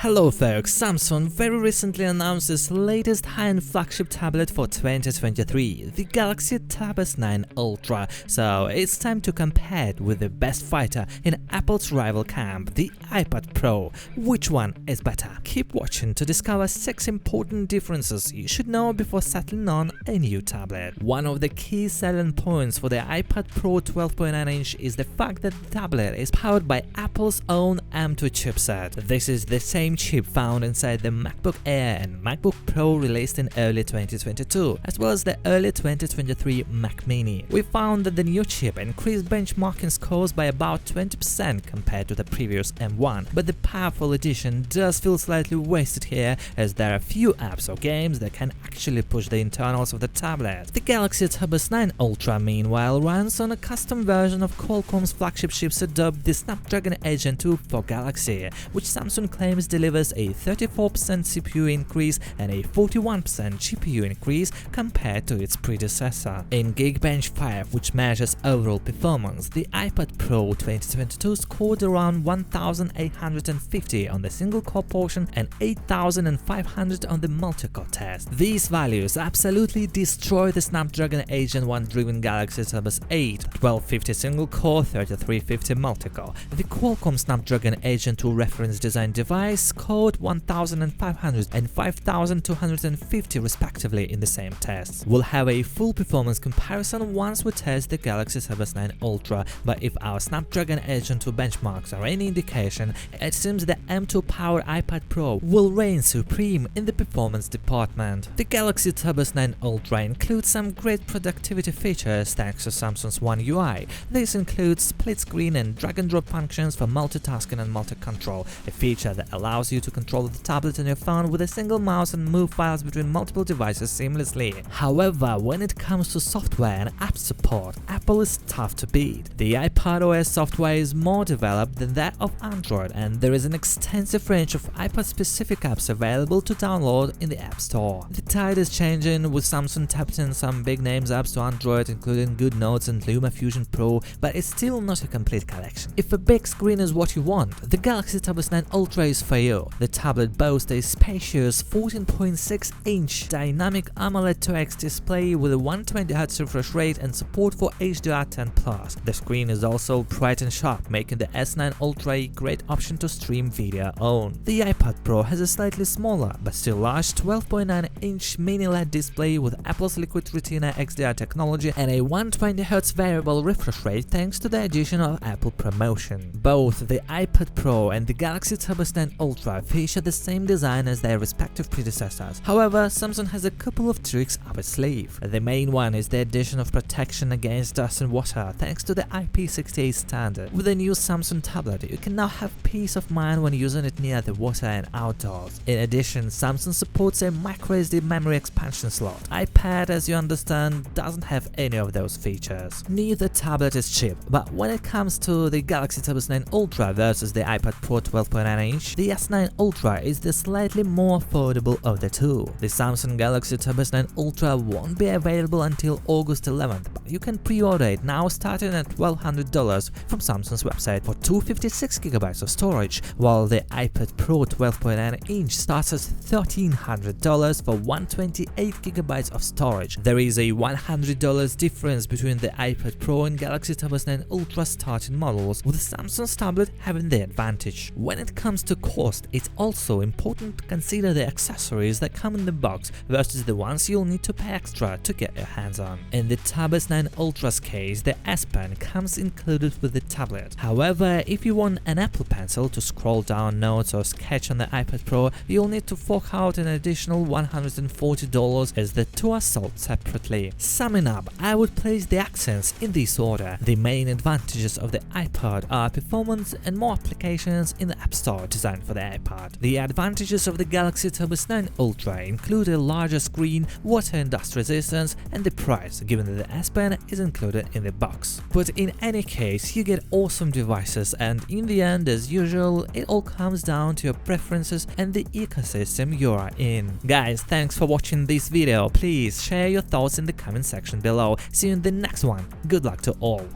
Hello folks, Samsung very recently announced its latest high-end flagship tablet for 2023, the Galaxy Tab S9 Ultra, so it's time to compare it with the best fighter in Apple's rival camp, the iPad Pro. Which one is better? Keep watching to discover 6 important differences you should know before settling on a new tablet. One of the key selling points for the iPad Pro 12.9-inch is the fact that the tablet is powered by Apple's own M2 chipset. This is the same chip found inside the MacBook Air and MacBook Pro released in early 2022, as well as the early 2023 Mac Mini. We found that the new chip increased benchmarking scores by about 20% compared to the previous M1, but the powerful addition does feel slightly wasted here, as there are few apps or games that can actually push the internals of the tablet. The Galaxy Tab S9 Ultra, meanwhile, runs on a custom version of Qualcomm's flagship chipset dubbed the Snapdragon 8 Gen 2 for Galaxy, which Samsung claims delivers a 34% CPU increase and a 41% GPU increase compared to its predecessor. In Geekbench 5, which measures overall performance, the iPad Pro 2022 scored around 1,850 on the single-core portion and 8,500 on the multi-core test. These values absolutely destroy the Snapdragon 8 Gen 1 driven Galaxy Tab S8, 1250 single-core, 3350 multi-core. The Qualcomm Snapdragon 8 Gen 2 reference design device scored 1,500 and 5,250 respectively in the same tests. We'll have a full performance comparison once we test the Galaxy Tab S9 Ultra, but if our Snapdragon 8 Gen 2 benchmarks are any indication, it seems the M2 powered iPad Pro will reign supreme in the performance department. The Galaxy Tab S9 Ultra includes some great productivity features thanks to Samsung's One UI. This includes split screen and drag and drop functions for multitasking and multi-control, a feature that allows you to control the tablet on your phone with a single mouse and move files between multiple devices seamlessly. However, when it comes to software and app support, Apple is tough to beat. The iPadOS software is more developed than that of Android, and there is an extensive range of iPad-specific apps available to download in the App Store. The tide is changing, with Samsung tapped in some big names apps to Android, including GoodNotes and LumaFusion Pro, but it's still not a complete collection. If a big screen is what you want, the Galaxy Tab S9 Ultra is for you. The tablet boasts a spacious 14.6-inch dynamic AMOLED 2X display with a 120Hz refresh rate and support for HDR10+. The screen is also bright and sharp, making the S9 Ultra a great option to stream video on. The iPad Pro has a slightly smaller but still large 12.9-inch mini LED display with Apple's Liquid Retina XDR technology and a 120Hz variable refresh rate thanks to the addition of Apple Promotion. Both the iPad Pro and the Galaxy Tab S9 Ultra feature the same design as their respective predecessors. However, Samsung has a couple of tricks up its sleeve. The main one is the addition of protection against dust and water thanks to the IP68 standard. With the new Samsung tablet, you can now have peace of mind when using it near the water and outdoors. In addition, Samsung supports a microSD memory expansion slot. iPad, as you understand, doesn't have any of those features. Neither tablet is cheap, but when it comes to the Galaxy Tab S9 Ultra versus the iPad Pro 12.9-inch, the S9 Ultra is the slightly more affordable of the two. The Samsung Galaxy Tab S9 Ultra won't be available until August 11th, but you can pre-order it now starting at $1,200 from Samsung's website for 256GB of storage, while the iPad Pro 12.9-inch starts at $1,300 for 128GB of storage. There is a $100 difference between the iPad Pro and Galaxy Tab S9 Ultra starting models, with Samsung's tablet having the advantage. When it comes to cost, it's also important to consider the accessories that come in the box versus the ones you'll need to pay extra to get your hands on. In the Tab S9 Ultra's case, the S Pen comes included with the tablet. However, if you want an Apple Pencil to scroll down notes or sketch on the iPad Pro, you'll need to fork out an additional $140 as the two are sold separately. Summing up, I would place the accents in this order. The main advantages of the iPad are performance and more applications in the App Store designed for the iPad. The advantages of the Galaxy Tab S9 Ultra include a larger screen, water and dust resistance, and the price, given that the S Pen is included in the box. But in any case, you get awesome devices, and in the end, as usual, it all comes down to your preferences and the ecosystem you are in. Guys, thanks for watching this video. Please share your thoughts in the comment section below. See you in the next one. Good luck to all.